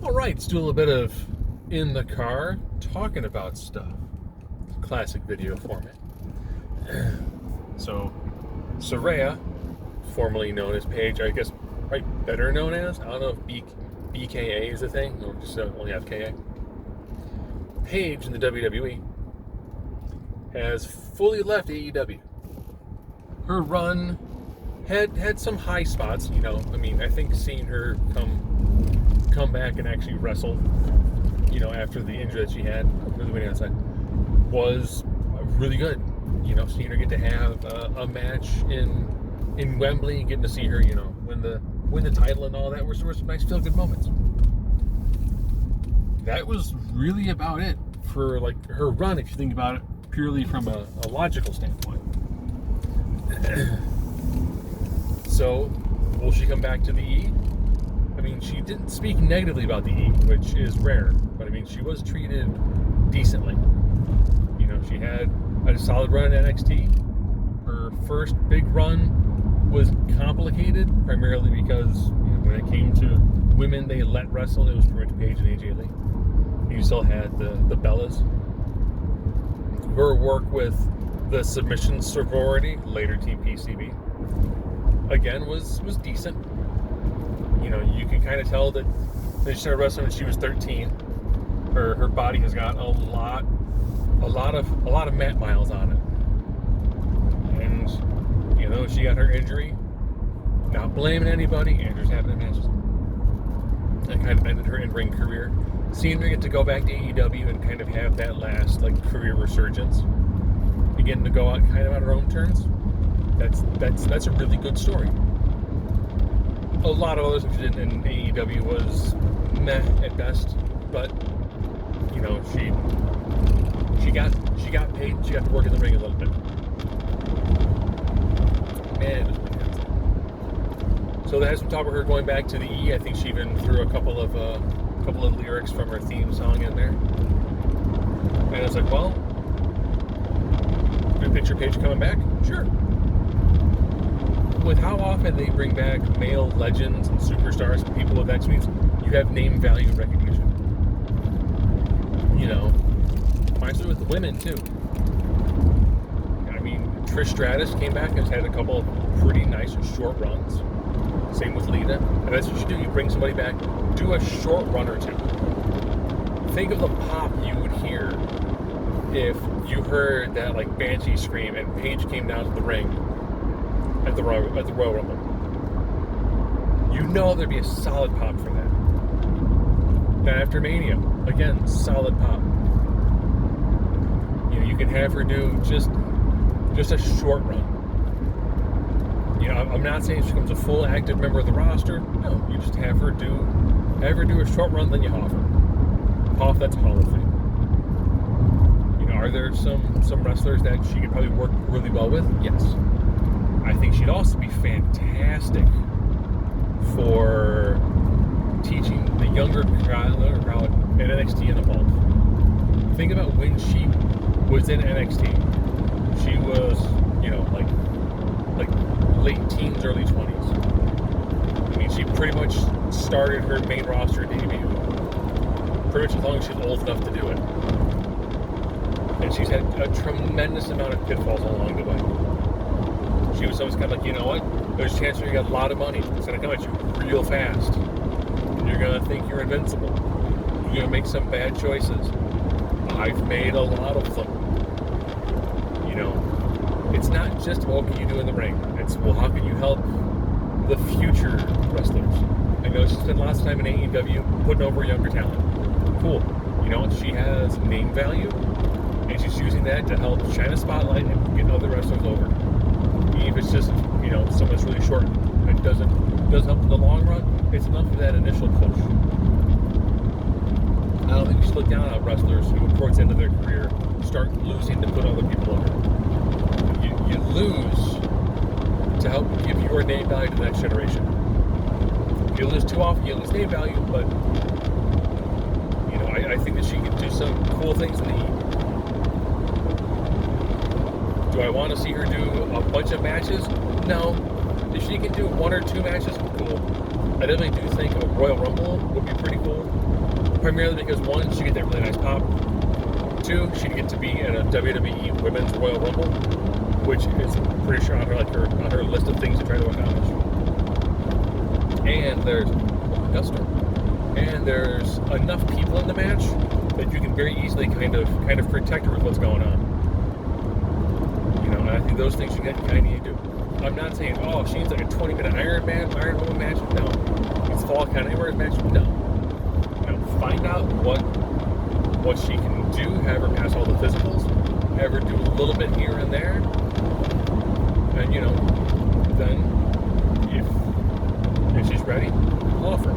All right, let's do a little bit of in the car talking about stuff. Classic video format. So, Saraya, formerly known as Paige, I guess, right, better known as, I don't know if BKA is a thing, or just only have KA. Paige in the WWE has fully left AEW. Her run had some high spots, you know. I mean, I think seeing her come back and actually wrestle, you know, after the injury that she had for the winning outside was really good. You know, seeing her get to have a match in Wembley, getting to see her, you know, win the title and all that were some nice feel good moments. That was really about it for like her run, if you think about it purely from a logical standpoint. So, will she come back to the E? I mean, she didn't speak negatively about the E, which is rare, but I mean, she was treated decently. You know, she had a solid run in NXT. Her first big run was complicated, primarily because, you know, when it came to women they let wrestle, it was pretty much Paige and AJ Lee. You still had the Bellas. Her work with the submission sorority, later Team PCB, again was decent. You know, you can kind of tell that when she started wrestling when she was 13. Her body has got a lot of mat miles on it. And you know, she got her injury. Not blaming anybody. Andrew's having matches. That kind of ended her in-ring career. Seeing her get to go back to AEW and kind of have that last like career resurgence, begin to go out kind of on her own terms. That's a really good story. A lot of others she did in AEW was meh at best, but you know, she got paid. She got to work in the ring a little bit. Man, it was pretty good. So there's some talk about her going back to the E. I think she even threw a couple of lyrics from her theme song in there. And it's like, well, do you picture Paige coming back? Sure. With how often they bring back male legends and superstars and people with X means you have name value recognition. You know, reminds me with the women too. I mean, Trish Stratus came back and has had a couple of pretty nice short runs. Same with Lita. And that's what you do. You bring somebody back, do a short run or two. Think of the pop you would hear if you heard that like Banshee scream and Paige came down to the ring at the Royal Rumble. You know there'd be a solid pop for that. Then after Mania, again, solid pop. You know, you can have her do just a short run. You know, I'm not saying she becomes a full active member of the roster. No, you just have her do a short run, then you off her. Off, that's Hall of Fame. You know, are there some wrestlers that she could probably work really well with? Yes. I think she'd also be fantastic for teaching the younger crowd at NXT and Evolve. Think about when she was in NXT. She was, you know, like late teens, early 20s. I mean, she pretty much started her main roster debut pretty much as long as she's old enough to do it. And she's had a tremendous amount of pitfalls along the way. She was always kind of like, you know what? There's a chance you got a lot of money. It's going to come at you real fast. And you're going to think you're invincible. You're going to make some bad choices. I've made a lot of them. You know, it's not just what can you do in the ring. It's, well, how can you help the future wrestlers? I know she spent lots of time in AEW putting over younger talent. Cool. You know, she has name value, and she's using that to help shine a spotlight and get other wrestlers over. Even if it's just, you know, someone's really short and doesn't help in the long run, it's enough of that initial push. I don't think we should look down on wrestlers who, towards the end of their career, start losing to put other people over. You lose to help give your name value to the next generation. If you lose too often, you lose name value, but you know, I think that she can do some cool things in the heat. Do I want to see her do a bunch of matches? No. If she can do one or two matches, cool. I definitely do think a Royal Rumble would be pretty cool. Primarily because, one, she get that really nice pop. Two, she'd get to be in a WWE Women's Royal Rumble, which is pretty sure on her list of things to try to accomplish. And there's Augusta. And there's enough people in the match that you can very easily kind of protect her with what's going on. You know, and I think those things you kind of need to do. I'm not saying, oh, she needs like a 20-minute Iron Woman match. No. It's Fall Count Anywhere match. No. You know, find out what she can do. Have her pass all the physicals. Have her do a little bit here and there. And you know, then if she's ready, offer.